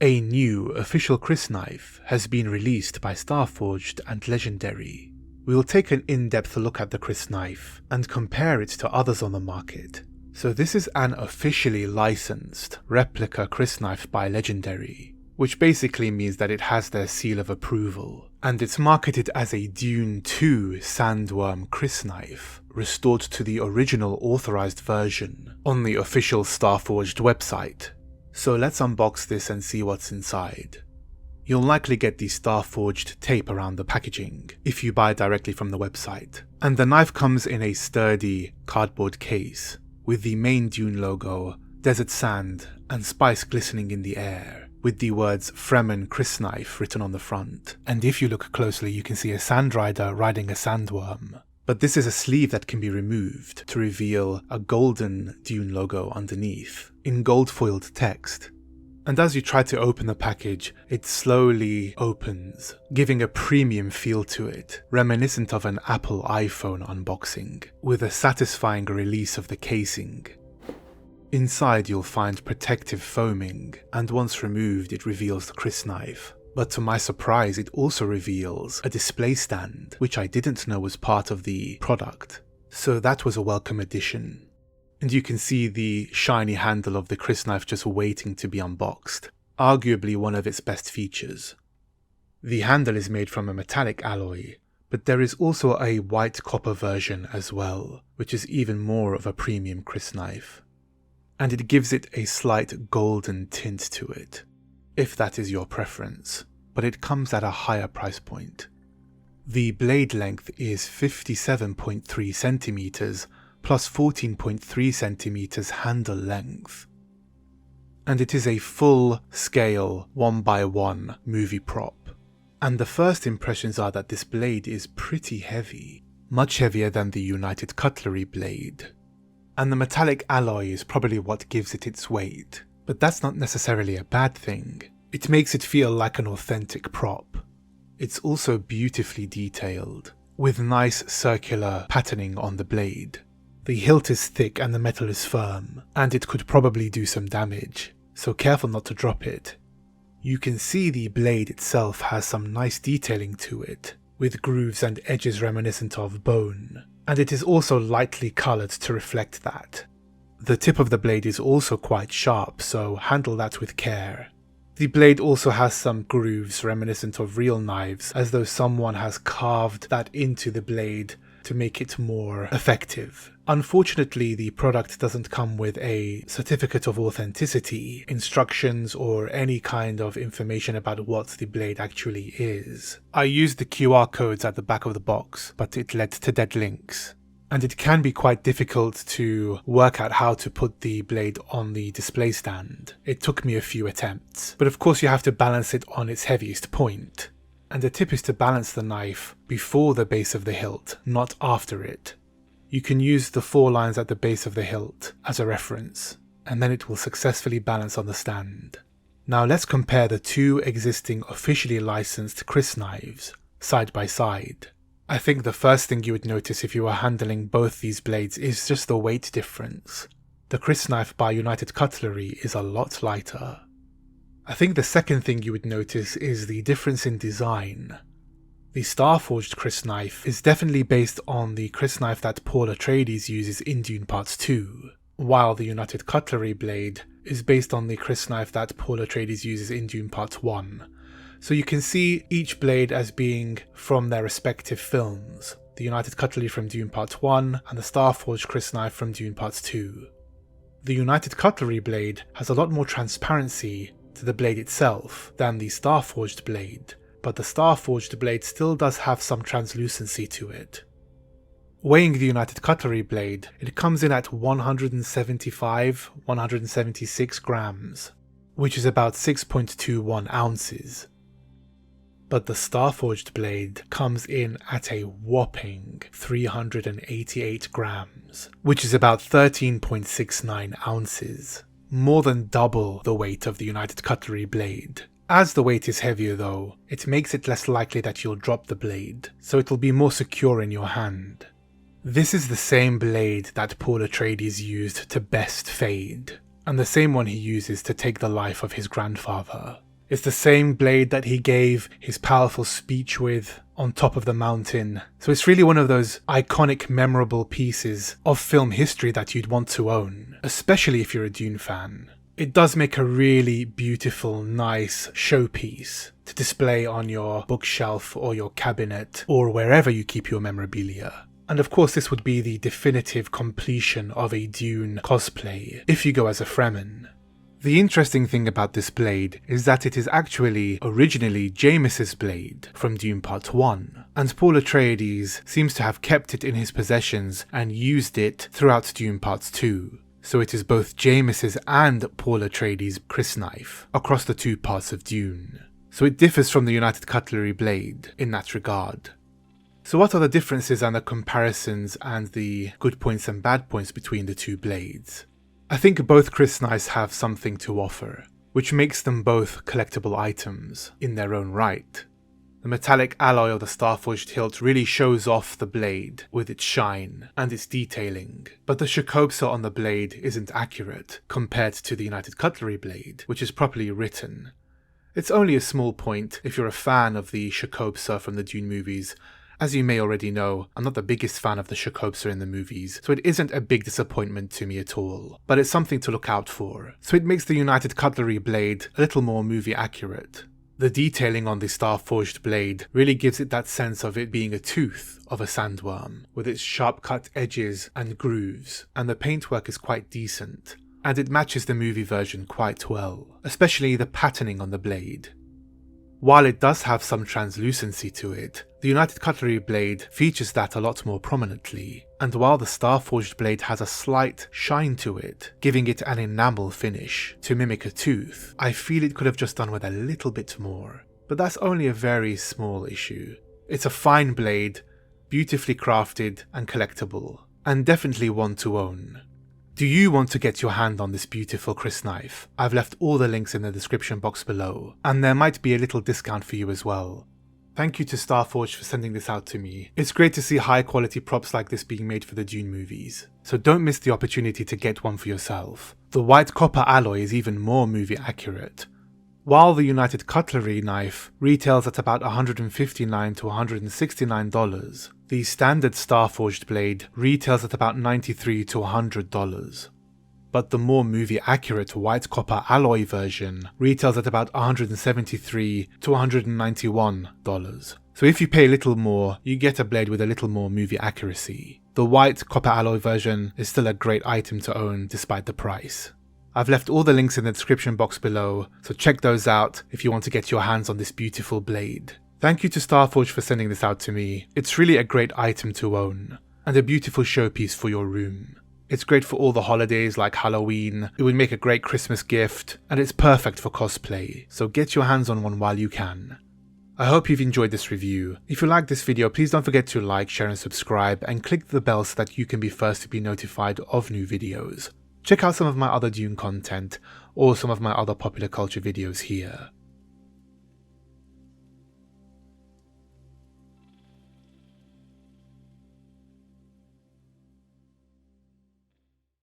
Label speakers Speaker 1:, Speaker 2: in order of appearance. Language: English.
Speaker 1: A new official Crysknife has been released by Starforged and Legendary. We will take an in-depth look at the Crysknife and compare it to others on the market. So this is an officially licensed replica Crysknife by Legendary, which basically means that it has their seal of approval, and it's marketed as a Dune 2 Sandworm Crysknife, restored to the original authorized version on the official Starforged website. So let's unbox this and see what's inside. You'll likely get the Starforged tape around the packaging if you buy directly from the website, and the knife comes in a sturdy cardboard case with the main Dune logo, desert sand and spice glistening in the air, with the words Fremen Crysknife written on the front, and if you look closely you can see a sand rider riding a sandworm. But this is a sleeve that can be removed to reveal a golden Dune logo underneath, in gold foiled text. And as you try to open the package, it slowly opens, giving a premium feel to it, reminiscent of an Apple iPhone unboxing, with a satisfying release of the casing. Inside you'll find protective foaming, and once removed it reveals the Crysknife. But to my surprise, it also reveals a display stand, which I didn't know was part of the product. So that was a welcome addition. And you can see the shiny handle of the Crysknife just waiting to be unboxed, arguably one of its best features. The handle is made from a metallic alloy, but there is also a white copper version as well, which is even more of a premium Crysknife. And it gives it a slight golden tint to it, if that is your preference, but it comes at a higher price point. The blade length is 57.3 centimeters plus 14.3 centimeters handle length. And it is a full-scale 1x1 movie prop. And the first impressions are that this blade is pretty heavy, much heavier than the United Cutlery blade. And the metallic alloy is probably what gives it its weight. But that's not necessarily a bad thing. It makes it feel like an authentic prop. It's also beautifully detailed, with nice circular patterning on the blade. The hilt is thick and the metal is firm, and it could probably do some damage, so careful not to drop it. You can see the blade itself has some nice detailing to it, with grooves and edges reminiscent of bone, and it is also lightly coloured to reflect that. The tip of the blade is also quite sharp, so handle that with care. The blade also has some grooves reminiscent of real knives, as though someone has carved that into the blade to make it more effective. Unfortunately, the product doesn't come with a certificate of authenticity, instructions, or any kind of information about what the blade actually is. I used the QR codes at the back of the box, but it led to dead links. And it can be quite difficult to work out how to put the blade on the display stand. It took me a few attempts, but of course you have to balance it on its heaviest point. And the tip is to balance the knife before the base of the hilt, not after it. You can use the 4 lines at the base of the hilt as a reference, and then it will successfully balance on the stand. Now let's compare the two existing officially licensed Crysknives side by side. I think the first thing you would notice if you were handling both these blades is just the weight difference. The Crysknife by United Cutlery is a lot lighter. I think the second thing you would notice is the difference in design. The Starforged Crysknife is definitely based on the Crysknife that Paul Atreides uses in Dune Part 2, while the United Cutlery blade is based on the Crysknife that Paul Atreides uses in Dune Part 1. So you can see each blade as being from their respective films, the United Cutlery from Dune Part 1 and the Starforged Crysknife from Dune Part 2. The United Cutlery blade has a lot more transparency to the blade itself than the Starforged blade, but the Starforged blade still does have some translucency to it. Weighing the United Cutlery blade, it comes in at 176 grams, which is about 6.21 ounces. But the Starforged blade comes in at a whopping 388 grams, which is about 13.69 ounces, more than double the weight of the United Cutlery blade. As the weight is heavier though, it makes it less likely that you'll drop the blade, so it'll be more secure in your hand. This is the same blade that Paul Atreides used to best Fade, and the same one he uses to take the life of his grandfather. It's the same blade that he gave his powerful speech with on top of the mountain. So it's really one of those iconic, memorable pieces of film history that you'd want to own, especially if you're a Dune fan. It does make a really beautiful, nice showpiece to display on your bookshelf or your cabinet or wherever you keep your memorabilia. And of course this would be the definitive completion of a Dune cosplay if you go as a Fremen. The interesting thing about this blade is that it is actually originally Jameis's blade from Dune Part 1, and Paul Atreides seems to have kept it in his possessions and used it throughout Dune Part 2. So it is both Jameis's and Paul Atreides' Crysknife across the two parts of Dune. So it differs from the United Cutlery blade in that regard. So what are the differences and the comparisons and the good points and bad points between the two blades? I think both Crysknives have something to offer, which makes them both collectible items in their own right. The metallic alloy of the Starforged hilt really shows off the blade with its shine and its detailing, but the shakobsa on the blade isn't accurate compared to the United Cutlery blade, which is properly written. It's only a small point if you're a fan of the shakobsa from the Dune movies. As you may already know, I'm not the biggest fan of the shakobsa in the movies, so it isn't a big disappointment to me at all, but it's something to look out for. So it makes the United Cutlery blade a little more movie accurate. The detailing on the Starforged blade really gives it that sense of it being a tooth of a sandworm, with its sharp cut edges and grooves, and the paintwork is quite decent, and it matches the movie version quite well, especially the patterning on the blade. While it does have some translucency to it, the United Cutlery blade features that a lot more prominently, and while the Starforged blade has a slight shine to it, giving it an enamel finish to mimic a tooth, I feel it could have just done with a little bit more. But that's only a very small issue. It's a fine blade, beautifully crafted and collectible, and definitely one to own. Do you want to get your hand on this beautiful Crysknife? I've left all the links in the description box below, and there might be a little discount for you as well. Thank you to Starforged for sending this out to me. It's great to see high quality props like this being made for the Dune movies, so don't miss the opportunity to get one for yourself. The white copper alloy is even more movie accurate. While the United Cutlery knife retails at about $159 to $169, the standard Starforged blade retails at about $93 to $100. But the more movie accurate white copper alloy version retails at about $173 to $191. So if you pay a little more, you get a blade with a little more movie accuracy. The white copper alloy version is still a great item to own despite the price. I've left all the links in the description box below, so check those out if you want to get your hands on this beautiful blade. Thank you to Starforged for sending this out to me. It's really a great item to own, and a beautiful showpiece for your room. It's great for all the holidays like Halloween, it would make a great Christmas gift, and it's perfect for cosplay, so get your hands on one while you can. I hope you've enjoyed this review. If you liked this video, please don't forget to like, share and subscribe, and click the bell so that you can be first to be notified of new videos. Check out some of my other Dune content, or some of my other popular culture videos here.